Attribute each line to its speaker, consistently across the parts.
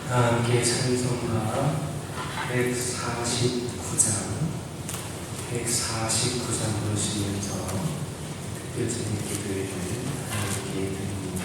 Speaker 1: 함께 찬송가 149장 부르시면서 특별적인 기도를 함께 드립니다.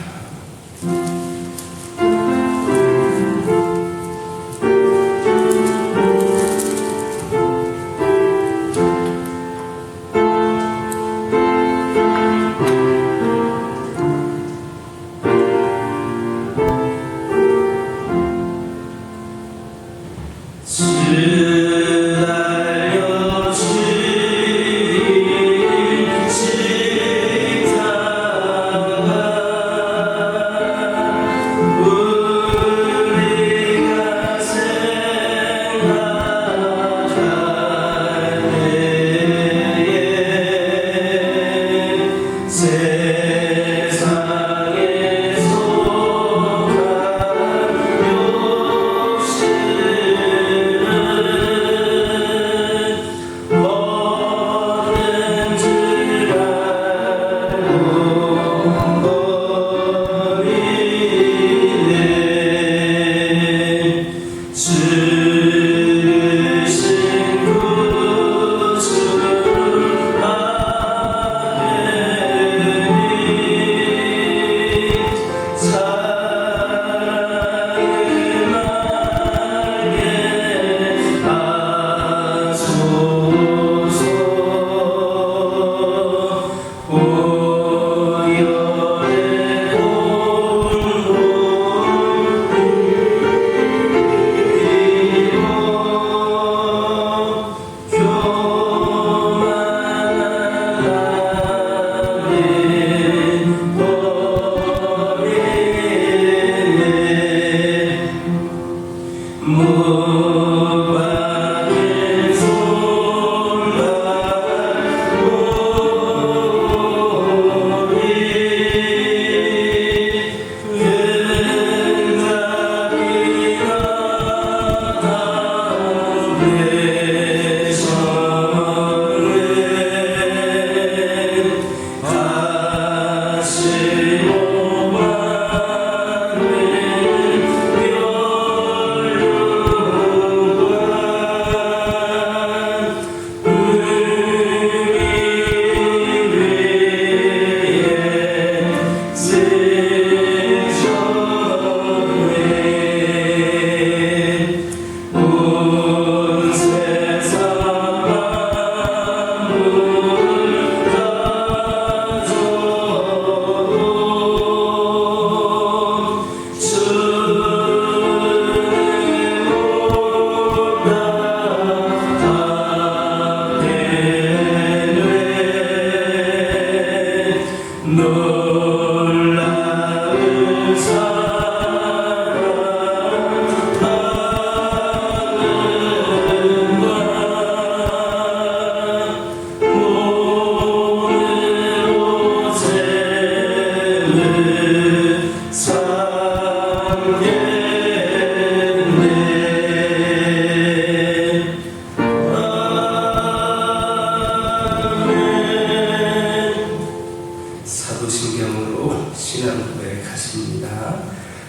Speaker 1: 사도신경으로 신앙 고백하십니다.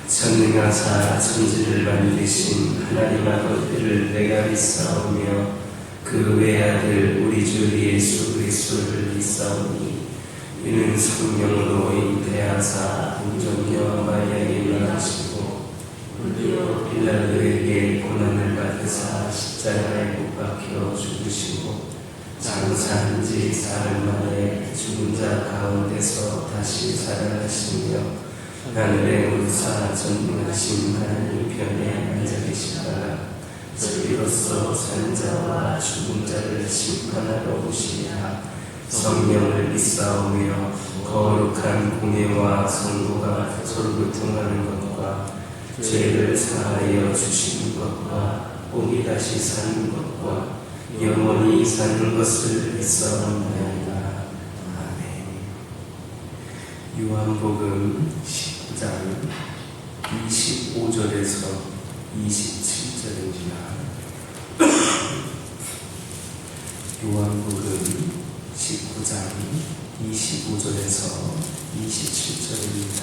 Speaker 1: 전능하사 천지를 만드신 하나님 아버지를 내가 믿사오며 그 외아들 우리 주 예수 그리스도를 믿사오니 이는 성령으로 잉태하사 동정녀 마리아에게 나시고 본디오 빌라도에게 고난을 받으사 십자가에 못 박혀 죽으시고 장사한 지 사흘 만에 죽은 자 가운데서 다시 살아나시며 하늘에 우사 전능하신 하나님 편에 앉아 계시다가 저희로서 산 자와 죽은 자를 심판하러 오시리라. 성령을 믿사오며 거룩한 공예와 성도가 서로 교통하는 것과 죄를 사하여 주시는 것과 몸이 다시 사는 것과 영원히 사는 것을 믿사옵나이다. 아멘. 요한복음 19장 25절에서 27절입니다. 요한복음 19장 25절에서 27절입니다.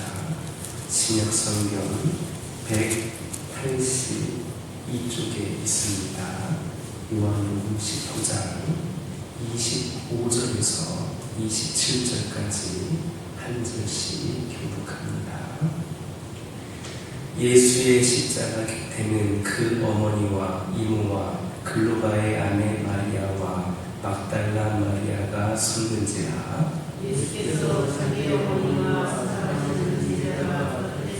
Speaker 1: 신약성경 180 82쪽에 있습니다. 요한복음 19장 25절에서 27절까지 한 절씩 교독합니다. 예수의 십자가 곁에는 그 어머니와 이모와 글로바의 아내 마리아와 막달라 마리아가 섰는지라.
Speaker 2: 예수께서 자기 어머니와 사랑하는 제자가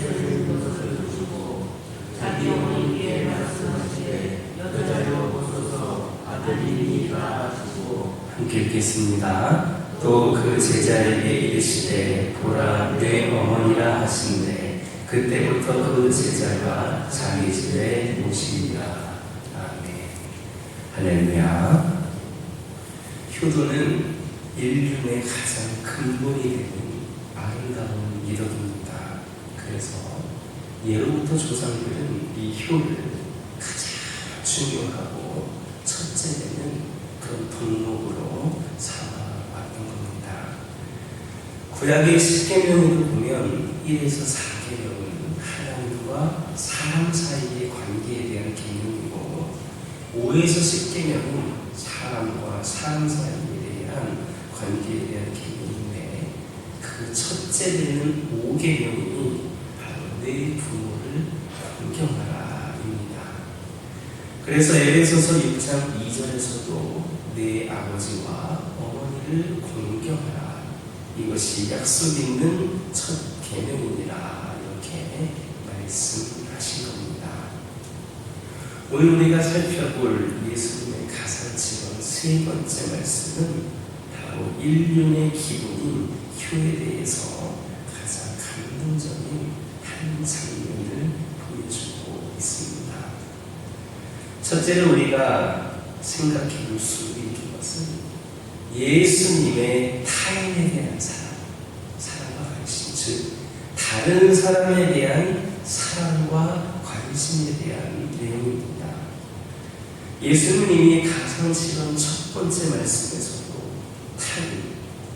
Speaker 2: 곁에 있는 것을 보시고 자기 어머니께 말씀하시되 여자여 보소서 아들이니라 하시고.
Speaker 1: 함께 읽겠습니다. 또 그 제자에게 이르시되 보라 내 어머니라 하신대 그때부터 그 제자가 자기 집에 모시니라. 아멘. 할렐루야. 효도는 인륜의 가장 근본이 되는 아름다운 미덕입니다. 그래서 예로부터 조상들은 이 효를 가장 중요하고 첫째 되는 그런 덕목으로 삼아왔던 겁니다. 구약의 10계명을 보면 1에서 4계명은 하나님과 사람 사이의 관계에 대한 계명이고 5에서 10계명은 사람과 사람 사이에 대한 관계에 대한 계명인데 그 첫째 되는 5계명이 바로 내 부모를 공경하라입니다. 그래서 에베소서 6장 2절에서도 내 아버지와 어머니를 공경하라. 이것이 약속 있는 첫 계명이니라. 이렇게 말씀하신 겁니다. 오늘 우리가 살펴볼 예수님의 가사치던 세 번째 말씀은 바로 인륜의 기본인 효에 대해서 가장 감동적인 한 장면을 보여주고 있습니다. 첫째로 우리가 생각해 볼 수 있는 것은 예수님의 타인에 대한 사랑과 관심, 즉 다른 사람에 대한 사랑과 관심에 대한 내용입니다. 예수님이 가상치던 첫 번째 말씀에서도 타인,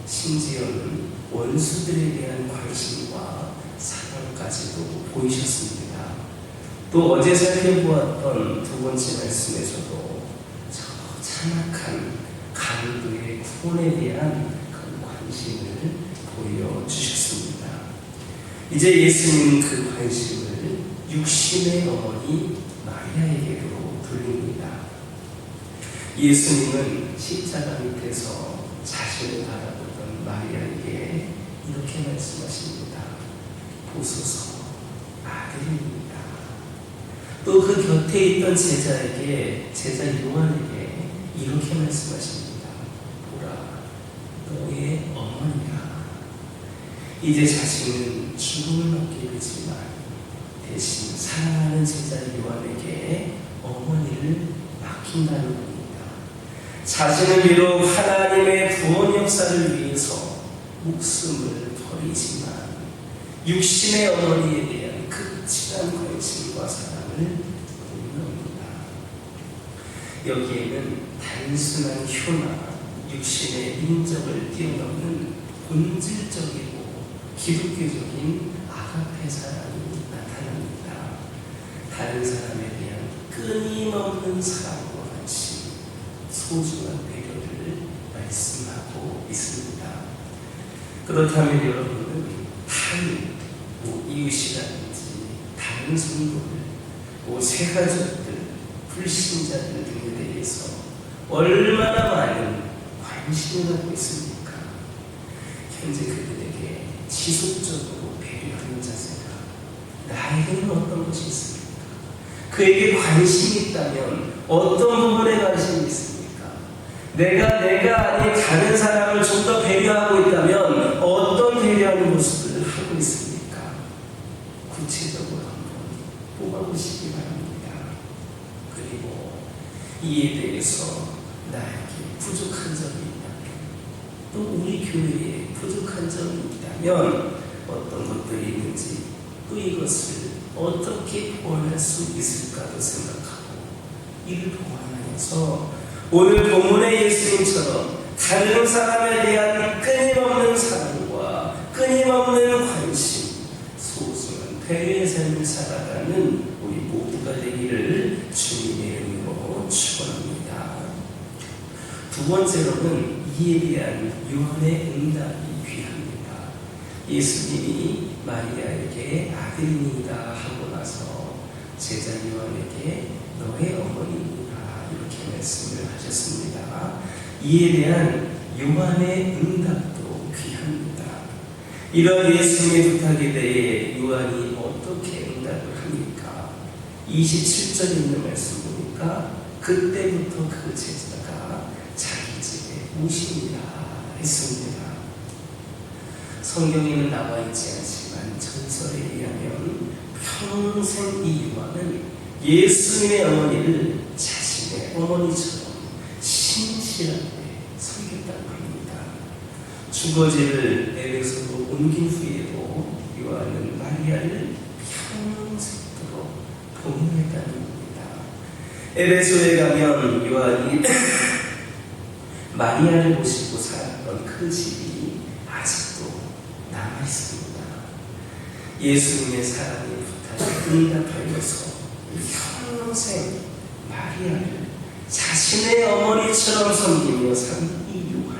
Speaker 1: 심지어는 원수들에 대한 관심과 사랑까지도 보이셨습니다. 또 어제 살펴보았던 두 번째 말씀에서도 저 찬악한 강도의 구원에 대한 그런 관심을 보여주셨습니다. 이제 예수님은 그 관심을 육신의 어머니 마리아에게로 돌립니다. 예수님은 십자가 밑에서 자신을 바라보던 마리아에게 이렇게 말씀하십니다. 보소서 아들입니다. 또 그 곁에 있던 제자에게, 제자 요한에게 이렇게 말씀하십니다. 보라, 너의 어머니라. 이제 자신은 죽음을 맞게 되지만 대신 사랑하는 제자 요한에게 어머니를 맡긴다는 겁니다. 자신은 비록 하나님의 구원 역사를 위해서 목숨을 버리지만 육신의 어머니에 대한 극진한 관심과 사랑을 보입니다. 여기에는 단순한 효나 육신의 인정을 뛰어넘는 본질적이고 기독교적인 아가페 사랑이 나타납니다. 다른 사람에 대한 끊임없는 사랑과 관심, 소중한 배려를 말씀하고 있습니다. 그렇다면 여러분은 타인, 이웃이라든지 다른 성도들, 새가족들, 불신자들 등에 대해서 얼마나 많은 관심을 갖고 있습니까? 현재 그들에게 지속적으로 배려하는 자세가 나에게는 어떤 것이 있습니까? 그에게 관심이 있다면 어떤 부분에 관심이 있습니까? 내가 아닌 다른 사람을 좀 더 배려하고 있다면 어떤 배려하는 모습을 하고 있습니까? 구체적으로 한번 뽑아보시기 바랍니다. 그리고 이에 대해서 나에게 부족한 점이 있다면, 또 우리 교회에 부족한 점이 있다면 어떤 것들이 있는지, 또 이것을 어떻게 보완할 수 있을까도 생각하고 이를 보완하면서 오늘 본문의 예수님처럼 다른 사람에 대한 끊임없는 사랑과 끊임없는 관심, 소중한 배려의 삶을 살아가는 우리 모두가 되기를 주님의 이름으로 축원합니다. 두 번째로는 이에 대한 요한의 응답이 귀합니다. 예수님이 마리아에게 아들이니이다 하고 나서 제자 요한에게 너의 어머니이다 이렇게 말씀을 하셨습니다. 이에 대한 요한의 응답도 귀합니다. 이런 예수님의 부탁에 대해 요한이 어떻게 응답을 합니까? 27절에 있는 말씀 보니까 그때부터 그 제자가 자기 집에 오십니다 했습니다. 성경에는 나와 있지 않지만 전설에 의하면 평생 이 요한은 예수님의 어머니를 자신의 어머니처럼 신실하게 섬겼다고 합니다. 주거지를 에베소로 옮긴 후에도 요한은 마리아를 평생도록 동행했다는 겁니다. 에베소에 가면 요한이 마리아를 모시고 살았던 그 집이 아직도 남아있습니다. 예수님의 사랑의 부탁에 응답하여서 평생 마리아를 자신의 어머니처럼 섬기며 산 이 요한,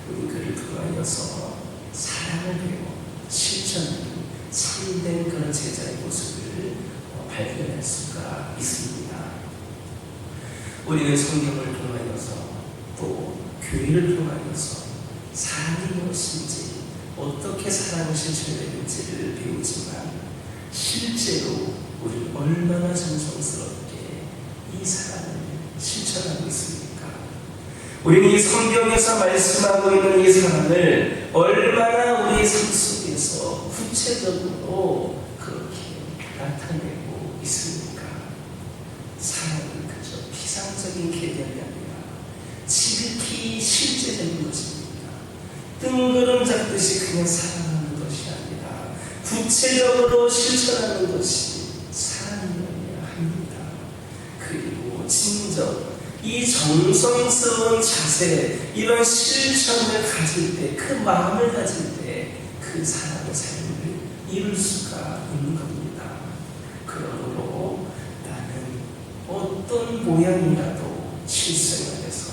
Speaker 1: 우리 그를 통하여서 사랑을 배워 실천하는 참된 그런 제자의 모습을 발견할 수가 있습니다. 우리는 성경을 통하여서 또 교회를 통하여서 사랑이 무엇인지 어떻게 사랑을 실천해야 되는지를 배우지만 실제로 우리 얼마나 정성스럽게 이 사랑을 실천하고 있습니까? 우리는 이 성경에서 말씀하고 있는 이 사랑을 얼마나 우리의 삶 속에서 구체적으로 그렇게 나타내고 있습니까? 사랑은 그저 피상적인 개념이 아니라 지극히 실제적인 것입니다. 뜬구름 잡듯이 그냥 사랑하는 것이 아니라 구체적으로 실천하는 것이 사랑이어야 합니다. 그리고 진정 이 정성스러운 자세, 이런 실천을 가질 때, 그 마음을 가질 때 그 사랑의 삶을 이룰 수가 있는 겁니다. 그러므로 나는 어떤 모양이라도 실생활에서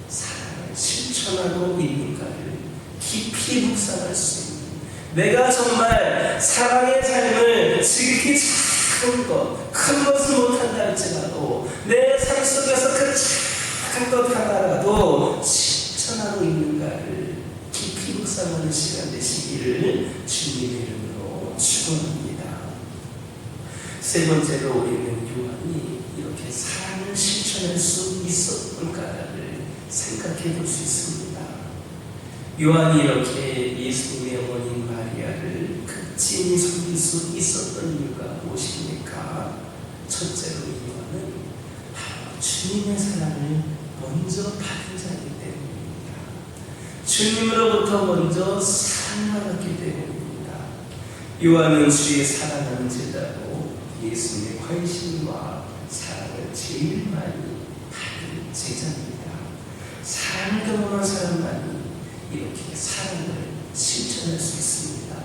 Speaker 1: 사랑을 실천하고 있는가를 깊이 묵상할 수 있는, 내가 정말 사랑의 삶을 지극히 작은 것, 큰 것은 못한다 할지라도 내 삶 속에서 그 작은 것 하나라도 실천하고 있는가를 깊이 묵상하는 시간 되시기를 주님의 이름으로 축원합니다. 세 번째로 우리는 요한이 이렇게 사랑을 실천할 수 있었던가를 생각해 볼 수 있습니다. 요한이 이렇게 예수님의 어머니 마리아를 극진히 섬길 수 있었던 이유가 무엇입니까? 첫째로 이 요한은 바로 주님의 사랑을 먼저 받은 자이기 때문입니다. 주님으로부터 먼저 사랑받았기 때문입니다. 요한은 주의 사랑하는 제자고 예수님의 관심과 사랑을 제일 많이 받은 제자입니다. 사랑을 경험한 사람만이 이렇게 사랑을 실천할 수 있습니다.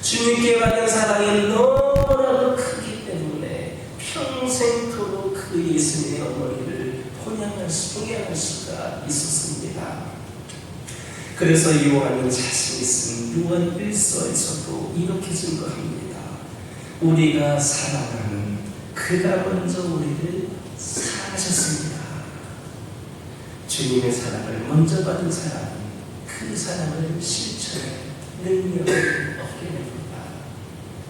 Speaker 1: 주님께 받은 사랑이 너무나도 크기 때문에 평생토록 그 예수님의 어머니를 봉양할 수가 있었습니다. 그래서 요한은 자신이 쓴 요한 1서에서도 이렇게 증거합니다. 우리가 사랑하는 그가 먼저 우리를 사랑하셨습니다. 주님의 사랑을 먼저 받은 사람은 그 사랑을 실천할 능력을 얻게 됩니다.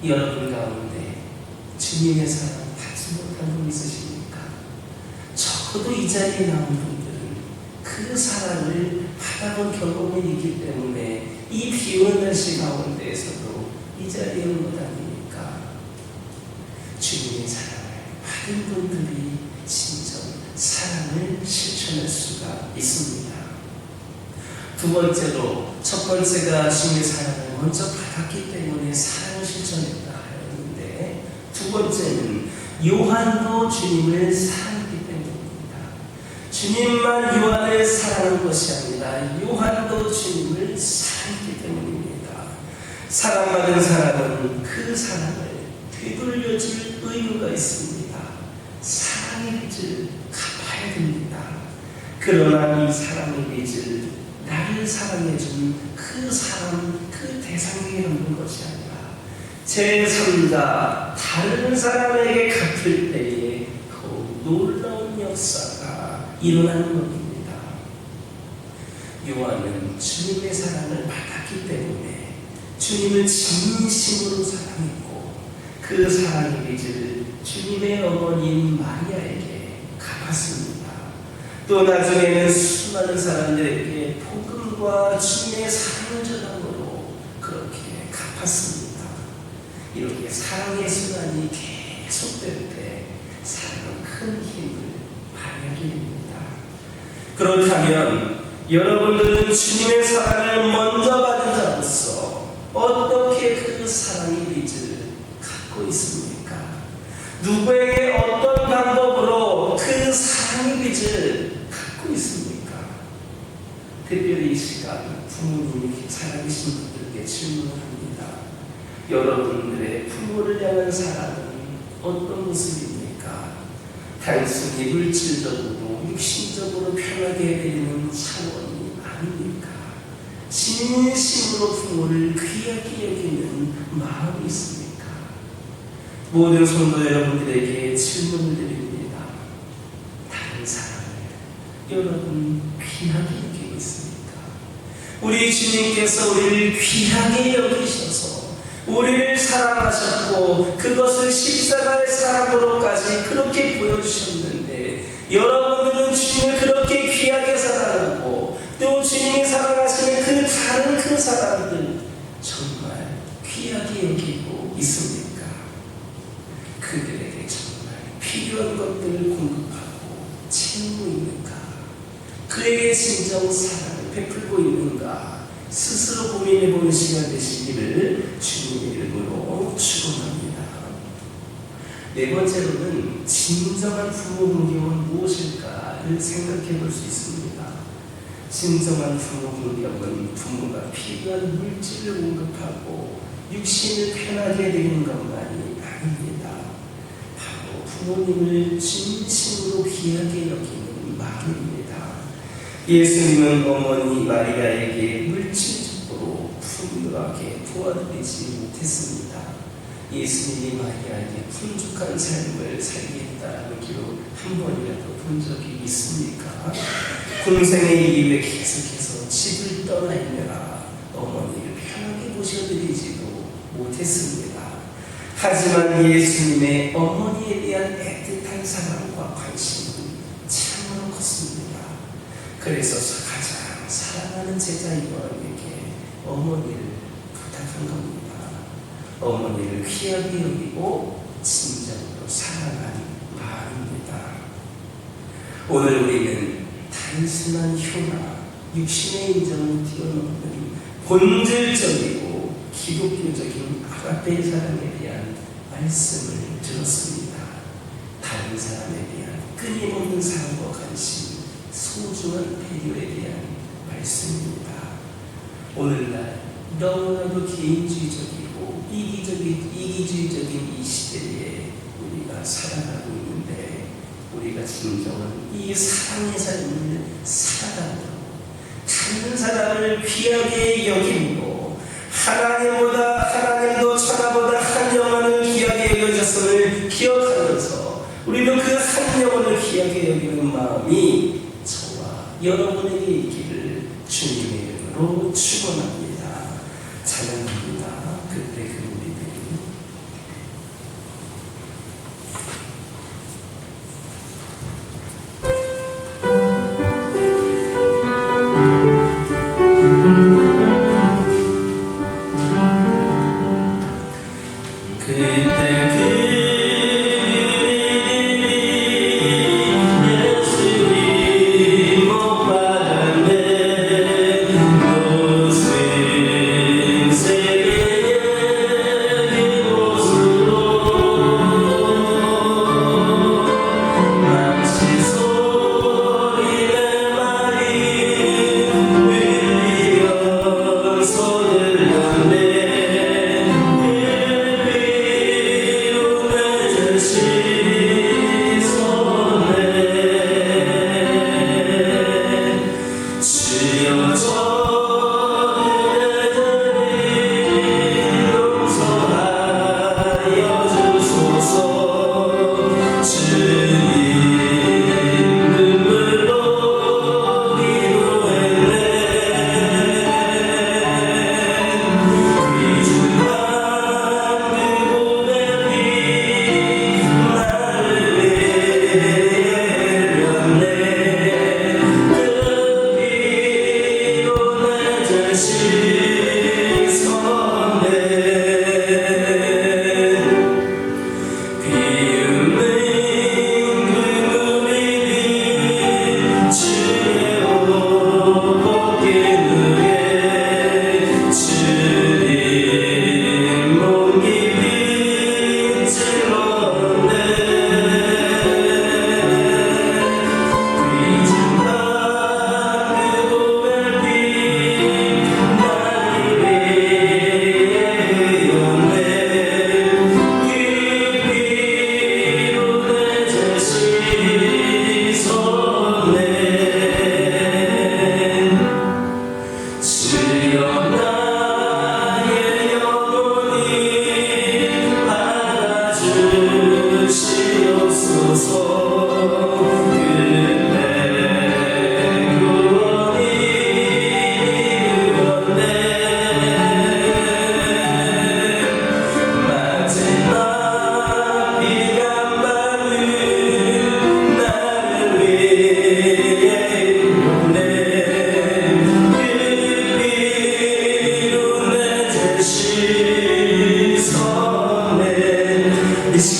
Speaker 1: 여러분 가운데 주님의 사랑 받지 못한 분 있으십니까? 적어도 이 자리에 나온 분들은 그 사랑을 받아본 경험이 있기 때문에 이 비오는 날씨 가운데에서도 이 자리에 온 것 아닙니까? 주님의 사랑을 받은 분들이 진정 사랑을 실천할 수가 있습니다. 두 번째로, 첫 번째가 주님의 사랑을 먼저 받았기 때문에 사랑을 실천했다 하였는데, 두 번째는 요한도 주님을 사랑했기 때문입니다. 주님만 요한을 사랑한 것이 아니라 요한도 주님을 사랑했기 때문입니다. 사랑받은 사람은 그 사랑을 되돌려줄 의무가 있습니다. 사랑의 빚을 갚아야 됩니다. 그러나 이 사랑의 빚을 나를 사랑해준 그 사람, 그 대상에게 갚는 것이 아니라 제3자 다른 사람에게 갚을 때에 더욱 놀라운 역사가 일어나는 것입니다. 요한은 주님의 사랑을 받았기 때문에 주님을 진심으로 사랑했고 그 사랑의 빚을 주님의 어머니인 마리아에게 갚았습니다. 또 나중에는 수많은 사람들에게 복음과 주님의 사랑을 전함으로 그렇게 갚았습니다. 이렇게 사랑의 순환이 계속될 때 사랑은 큰 힘을 발휘하게 됩니다. 그렇다면 여러분들은 주님의 사랑을 먼저 받은 자로서 어떻게 그 사랑의 빚을 갚고 있습니까? 누구에게 어떤 방법으로 그 사랑의 빚을 갚고 있습니까? 특별히 이 시간 부모님이 살아계신 분들께 질문을 합니다. 여러분들의 부모를 향한 사랑은 어떤 모습입니까? 단순히 물질적으로 육신적으로 편하게 해드리는 차원이 아닙니까? 진심으로 부모를 귀하게 여기는 마음이 있습니까? 모든 성도 여러분들에게 질문을 드립니다. 다른 사람을 여러분 귀하게 여기고 있습니까? 우리 주님께서 우리를 귀하게 여기셔서 우리를 사랑하셨고 그것을 십자가의 사랑으로까지 그렇게 보여주셨는데 여러분들은 주님을 그렇게 귀하게 사랑하고 또 주님이 사랑하시는 그 다른 그 사람들 정말 귀하게 여기고 있습니까? 그들에게 정말 필요한 것들을 공급하고 채우고 있는가? 그에게 진정 사랑을 베풀고 있는가? 스스로 고민해보는 시간 되시기를 주님의 이름으로 축원합니다. 네 번째로는 진정한 부모 공경은 무엇일까를 생각해 볼 수 있습니다. 진정한 부모 공경은 부모가 필요한 물질을 공급하고 육신을 편하게 해드리는 것만이 아닙니다. 바로 부모님을 진심으로 귀하게 여기는 마음입니다. 예수님은 어머니 마리아에게 물질적으로 풍요하게 도와드리지 못했습니다. 예수님이 마리아에게 풍족한 삶을 살게 했다는 기록 한 번이라도 본 적이 있습니까? 공생의 이후에 계속해서 집을 떠나 있느라 어머니를 편하게 모셔드리지도 못했습니다. 하지만 예수님의 어머니에 대한 애틋한 사랑과 관심은 참으로 컸습니다. 그래서 가장 사랑하는 제자 요한에게 어머니를 부탁한 겁니다. 어머니를 귀하게 여기고 진정으로 사랑하는 마음입니다. 오늘 우리는 단순한 효나 육신의 인정을 뛰어넘는 본질적이고 기독교적인 아가페 사랑에 대한 말씀을 들었습니다. 다른 사람에 대한 끊임없는 사랑과 관심, 소중한 배려에 대한 말씀입니다. 오늘날 너무나도 개인주의적이고 이기주의적인 이 시대에 우리가 살아가고 있는데 우리가 진정한 이 사랑의 삶을 살아가므로 다른 사람을 귀하게 여김으로 하나님도 천하보다 한 영혼을 귀하게 여기셨음을 기억하면서 우리도 그 한 영혼을 귀하게 여기는 마음이 저와 여러분에게 있기를 주님의 이름으로 축원합니다. 찬양합니다. 그때 그 우리들이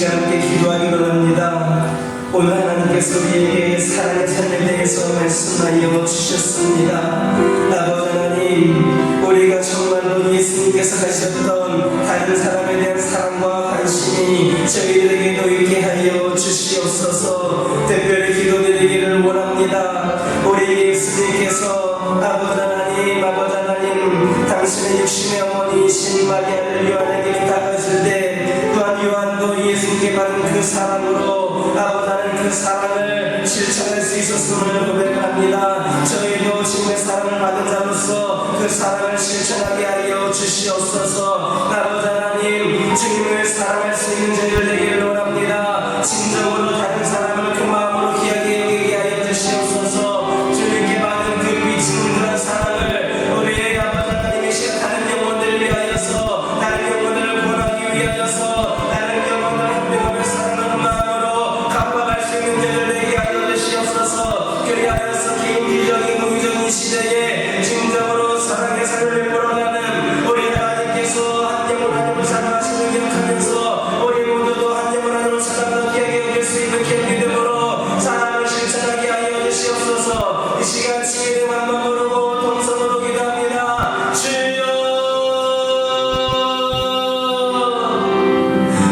Speaker 1: 시간 함께 기도하기로 합니다. 오늘 하나님께서 우리에게 사랑의 삶에 대해서 말씀하여 주셨습니다. 아버지 하나님, 우리가 정말로 예수님께서 가셨던 다른 사람에 대한 사랑과 관심이 저희들에게도 있게 하여 주시옵소서. 특별히 기도드리기를 원합니다. 우리 예수님께서 아버지 하나님, 당신의 육신의 어머니이신 마리아를 요한에게 부탁하실 때 또한 요한도 예수님께 받은 그 사랑으로 아버지 하나님 그 사랑을 실천할 수 있었음을 고백합니다. 저희도 주님의 사랑을 받은 자로서 그 사랑을 실천하게 하여 주시옵소서. 아버지 하나님, 주님을 사랑할 수 있는 저희들 되기를 원합니다. 진정으로 다른 사람을 그 마음으로 귀하게 여기게 하여 주시옵소서. 주님께 받은 그 미친 그런 사랑을 우리의 아버지 하나님이신 다른 영혼들을 위하여서, 다른 영혼들을 구원하기 위하여서, 다른 영혼을 한 명을 사랑하는 마음으로 갚아갈 수 있는 자들 되게 하여 주시옵소서. 그리하여서 개인주의적인 무의적인 시대에 진정으로 사랑의 삶을 걸어가는 우리 하나님께서 한 영혼 한 영혼 사랑하시는 기억하면서 우리 모두도 한 영혼 한 영혼 사랑하는 기억에 얻을 수 있는 그 믿음으로 사랑을 실천하게 하여 주시옵소서. 이 시간 주의 이름 한번 부르고 동성으로 기도합니다. 주여.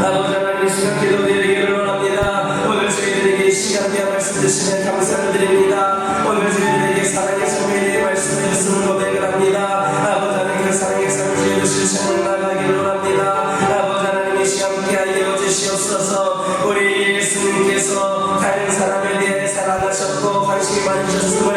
Speaker 1: 아버지 하나님, 이 시간 기도드리기를 원합니다. 오늘 저희들에게 이 시간 귀한 말씀 주시면 감사를 드립니다. 오늘 저희들에게 사랑의 삶에 대해 말씀해 주시는 고백을 합니다. 아버지 하나님, 그 사랑의 삶을 저희들 실천해 나가기를 원합니다. 아버지 하나님, 이 시간 함께 하여 주시옵소서. 우리 예수님께서 다른 사람에 대해 사랑하셨고 관심이 많으셨음을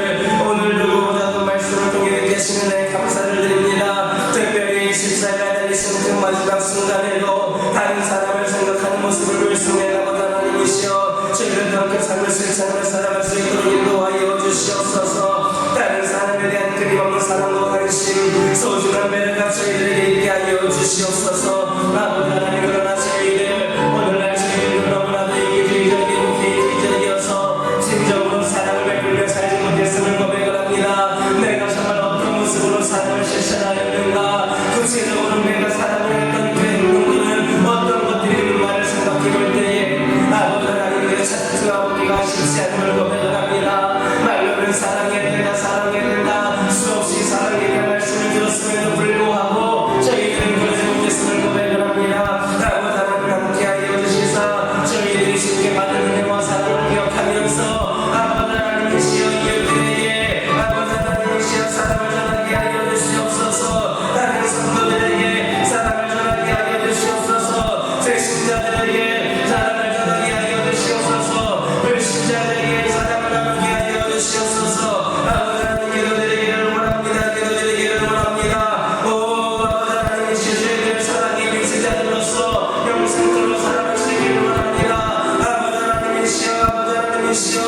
Speaker 1: 오늘 누구보다도 말씀을 통해 듣게 하시는 데 감사를 드립니다. 특별히 십자가에 달리신 그 마지막 순간에도 다른 사람을 생각하는 모습을 볼수있는 아버지 하나님이시여, 저희들도 함께 삶을 실천하며 살아갈 수 있도록 인도하여 주시옵소서. 다른 사람에 대한 끊임없는 사랑과 관심, 소중한 매력과 저희들에게 있게 하여 주시옵소서. 아버지 하나님, 그러나 저희들 오늘날 저희들 너무나도 이기주의적이고 개인주의적이어서 진정으로 사랑을 베풀며 살지 못했음을 고백을 합니다. 내가 정말 어떤 모습으로 사랑을 실천하였는가, 구체적으로 내가 사랑을 했던 그 행동들은 어떤 것들이 있는가를 생각해 볼 때에 아버지 하나님의 찾아보기가 쉽지 않음을 고백을 합니다. 말로는 사랑해야 된다, 사랑해야 된다, 수없이 사랑에 대한 말씀을 들었음에도 불구하고 저희들은 그러지 못했음을 고백을 합니다. 아버지 하나님, 함께하여 주시사 저희들이 쉽게 받은 은혜와 사랑을 기억하면서 아버지 하나님이시여 이웃들에게 아버지 하나님이시여 사랑을 전하게 하여 주시옵소서. 다른 성도들에게 사랑을 전하게 하여 주시옵소서. 제 신자들에게 사랑을 전하게 하여 주시옵소서. 불신자들에게 사랑을 나누게 하여 주시옵소서. 아버지 하나님, 기도드리기를 원합니다. 기도드리기를 원합니다. 오 아버지 하나님이시여, 저희들을 사랑의 메시자들로서 영생들로 살아가시기를 원합니다. 아버지 하나님이시여, 아버지 하나님이시여,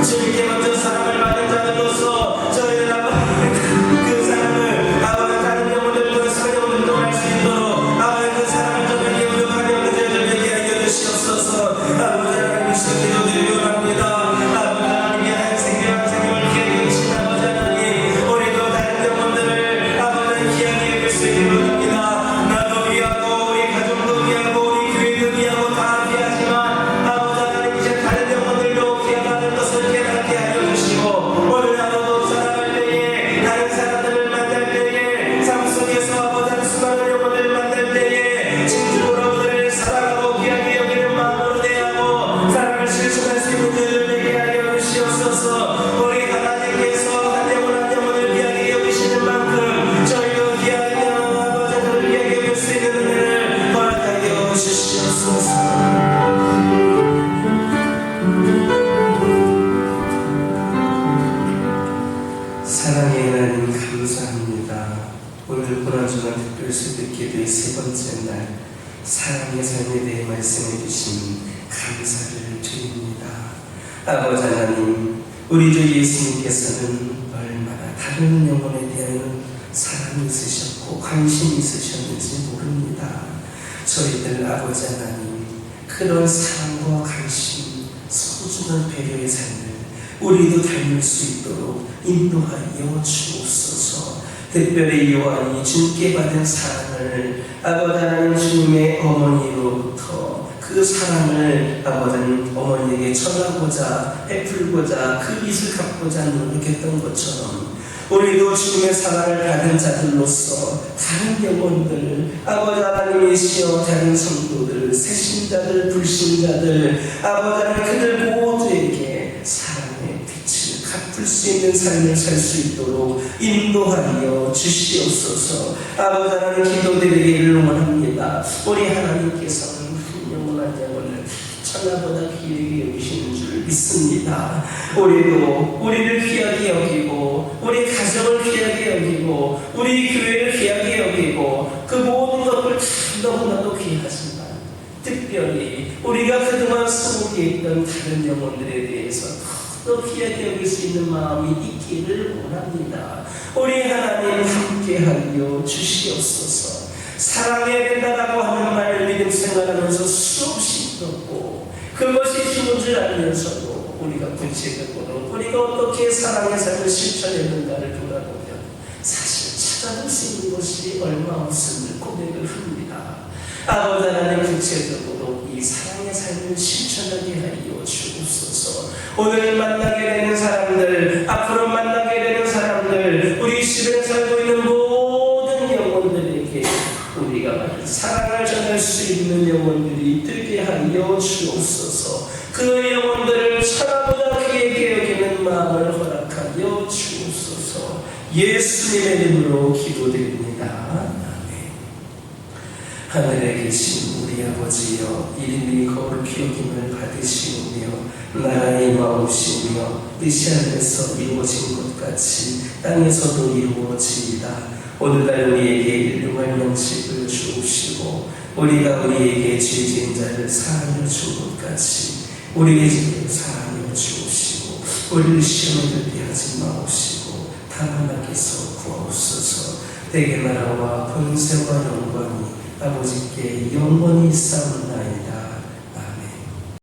Speaker 1: 주님께 먼저 사랑을 받은 자들로서 저희들 그 사랑을 아버지 다른 영혼들도 사령들도 할 수 있도록 아버지 그 사랑을 전하게 운동하는 자들 되게 하여 주시옵소서. 아버지 하나님이시여, 기도드리기를 합니다. 아버지 하나님의 한 생명 생명을 기하게 계신 아버지 하나님, 우리도 다른 영혼들을 아버지 기하게 여길 수 있기를 원합니다. 나도 위하고 우리 가족도 위하고 우리 교회도 위하고 다 위하지만 아버지 하나님이시여, 다른 영혼들도 귀하다는 것을 깨닫게 하여 주시고 오늘 하루도 살아갈 때에 다른 사람들을 만날 때에 삶 속에서 아버지 하나님 수많은 영혼들을 만날 때에 진주로 그들을 사랑하고 귀하게 여기는 마음으로 대하고 사랑을 실천할 수 있는 자들 되게 하여 주시옵소서. 우리 하나님께서 한 영혼 한 영혼을 귀하게 여기시는 만큼 저희도 귀하게 아버지 하나님을 귀하게 여길 수 있는 은혜를 허락하여 주시옵소서. 사랑의 하나님, 감사합니다. 오늘 고난주간 특별수도기도의 세 번째 날 사랑의 삶에 대해 말씀해 주신 감사를 드립니다. 아버지 하나님, 우리 주 예수님께서는 얼마나 다른 영혼에 대한 사랑이 있으셨고 관심이 있으셨는지 모릅니다. 저희들 아버지 하나님, 그런 사랑과 관심, 소중한 배려의 삶을 우리도 닮을 수 있도록 인도하여 주옵소서. 특별히 요한이 주님께 받은 사랑을 아버지 하나님 주님의 어머니로부터 그 사랑을 아버지는 어머니에게 전하고자 베풀고자 그 빚을 갚고자 노력했던 것처럼 우리도 주님의 사랑을 받은 자들로서 다른 영혼들, 아버지 하나님이시여 다른 성도들, 새신자들, 불신자들, 아버지 하나님 그들 모두에게 사랑의 빛을 갚을 수 있는 삶을 살 수 있도록 인도하여 주시옵소서. 아버지 하나님 기도드리기를 원합니다. 우리 하나님께서는 영원한 영혼을 천하보다 귀하게 여기시는 줄 믿습니다. 우리도 우리를 귀하게 여기고 우리 가정을 귀하게 여기고 우리 교회를 귀하게 여기고 그 모든 것들 너무나도 귀하지만 특별히 우리가 그동안 속에 있던 다른 영혼들에 대해서 더 귀하게 여길 수 있는 마음이 있기를 원합니다. 우리 하나님 함께하여 주시옵소서. 사랑해야 된다라고 하는 말을 믿음 생활하면서 수없이 듣고 그것이 힘인 줄 알면서도 우리가 구체적으로 우리가 어떻게 사랑의 삶을 실천했는가를 돌아보면 사실 찾아볼 수 있는 것이 얼마 없음을 고백을 합니다. 아버지 하나님 구체적으로 이 사랑의 삶을 실천하게 하여 주옵소서. 오늘 만나게 되는 사람들, 앞으로 만나게 되는 사람들, 우리 주변에 살고 있는 모든 영혼들에게 우리가 사랑을 전할 수 있는 영혼들이 되게 하여 주옵소서. 그 영혼들을 천하보다 귀하게 여기는 마음을 허락하여 주옵소서. 예수님의 이름으로 기도드립니다. 하늘에 계신 우리 아버지여, 이름이 거룩히 여김을 받으시오며 나라의 마음이시며 뜻이 하늘에서 이루어진 것 같이 땅에서도 이루어지이다. 오늘날 우리에게 일용할 양식을 주옵시고 우리가 우리에게 죄진 자를 사하여 준 것 같이 우리에게 사하여 주옵시고 우리를 시험에 들게 하지 마옵시고 다만 악에서 구하옵소서. 대개 나라와 권세와 영광이 아버지께 영원히 쌓은